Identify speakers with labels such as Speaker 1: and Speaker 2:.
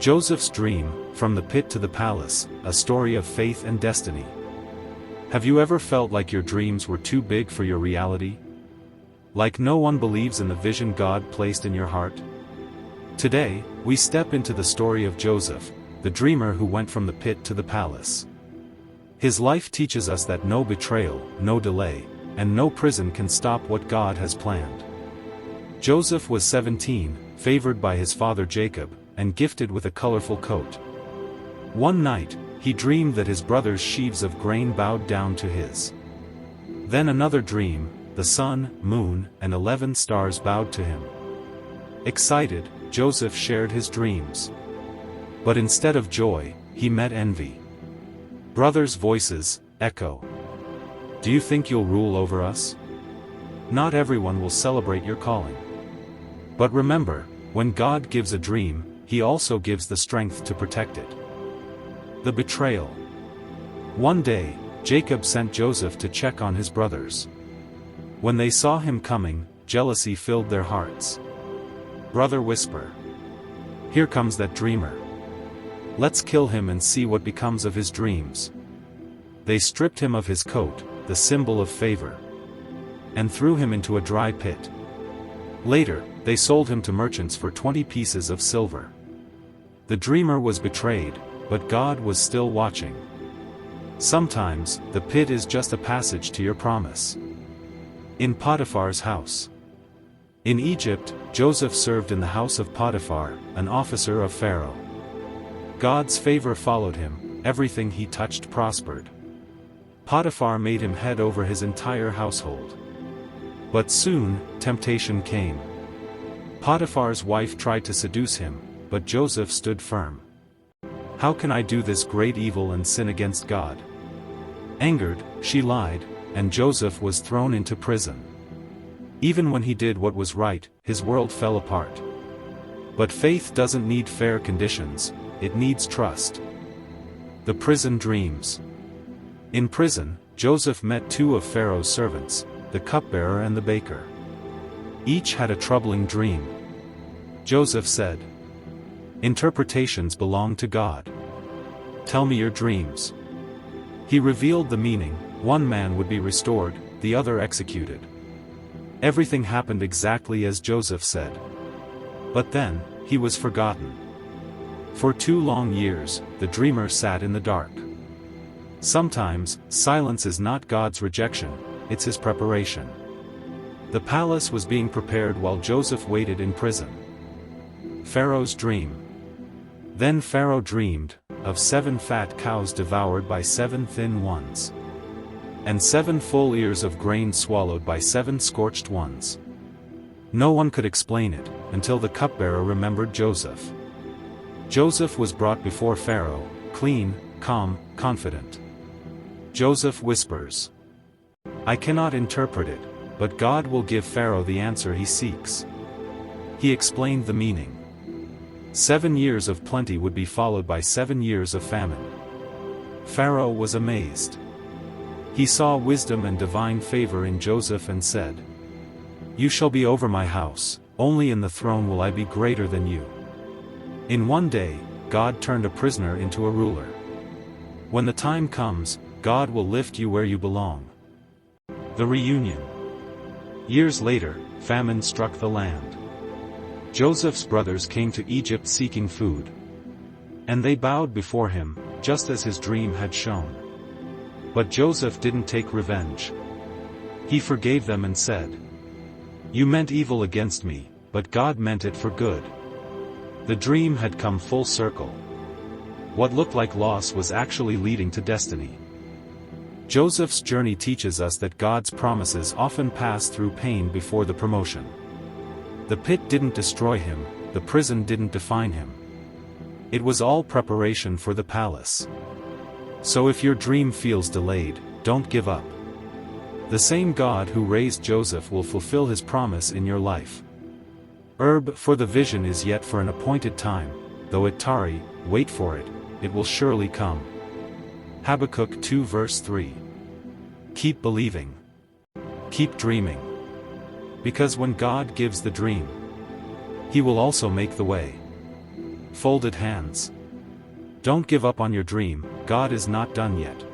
Speaker 1: Joseph's dream, from the pit to the palace, a story of faith and destiny. Have you ever felt like your dreams were too big for your reality? Like no one believes in the vision God placed in your heart? Today, we step into the story of Joseph, the dreamer who went from the pit to the palace. His life teaches us that no betrayal, no delay, and no prison can stop what God has planned. Joseph was 17, favored by his father Jacob, and gifted with a colorful coat. One night, he dreamed that his brother's sheaves of grain bowed down to his. Then another dream, the sun, moon, and 11 stars bowed to him. Excited, Joseph shared his dreams. But instead of joy, he met envy. Brothers' voices echo. Do you think you'll rule over us? Not everyone will celebrate your calling. But remember, when God gives a dream, He also gives the strength to protect it. The betrayal. One day, Jacob sent Joseph to check on his brothers. When they saw him coming, jealousy filled their hearts. Brother whisper. Here comes that dreamer. Let's kill him and see what becomes of his dreams. They stripped him of his coat, the symbol of favor, and threw him into a dry pit. Later, they sold him to merchants for 20 pieces of silver. The dreamer was betrayed, but God was still watching. Sometimes, the pit is just a passage to your promise. In Potiphar's house. In Egypt, Joseph served in the house of Potiphar, an officer of Pharaoh. God's favor followed him, everything he touched prospered. Potiphar made him head over his entire household. But soon, temptation came. Potiphar's wife tried to seduce him, but Joseph stood firm. How can I do this great evil and sin against God? Angered, she lied, and Joseph was thrown into prison. Even when he did what was right, his world fell apart. But faith doesn't need fair conditions, it needs trust. The prison dreams. In prison, Joseph met two of Pharaoh's servants, the cupbearer and the baker. Each had a troubling dream. Joseph said, "Interpretations belong to God. Tell me your dreams." He revealed the meaning: one man would be restored, the other executed. Everything happened exactly as Joseph said. But then, he was forgotten. For 2 long years, the dreamer sat in the dark. Sometimes, silence is not God's rejection, it's His preparation. The palace was being prepared while Joseph waited in prison. Pharaoh's dream. Then Pharaoh dreamed of 7 fat cows devoured by 7 thin ones, and 7 full ears of grain swallowed by 7 scorched ones. No one could explain it, until the cupbearer remembered Joseph. Joseph was brought before Pharaoh, clean, calm, confident. Joseph whispers, "I cannot interpret it, but God will give Pharaoh the answer he seeks." He explained the meaning. 7 years of plenty would be followed by 7 years of famine. Pharaoh was amazed. He saw wisdom and divine favor in Joseph and said, "You shall be over my house, only in the throne will I be greater than you." In one day, God turned a prisoner into a ruler. When the time comes, God will lift you where you belong. The reunion. Years later, famine struck the land. Joseph's brothers came to Egypt seeking food. And they bowed before him, just as his dream had shown. But Joseph didn't take revenge. He forgave them and said, "You meant evil against me, but God meant it for good." The dream had come full circle. What looked like loss was actually leading to destiny. Joseph's journey teaches us that God's promises often pass through pain before the promotion. The pit didn't destroy him, the prison didn't define him. It was all preparation for the palace. So if your dream feels delayed, don't give up. The same God who raised Joseph will fulfill His promise in your life. For the vision is yet for an appointed time, though it tarry, wait for it, it will surely come. Habakkuk 2 verse 3. Keep believing. Keep dreaming. Because when God gives the dream, He will also make the way. Folded hands. Don't give up on your dream, God is not done yet.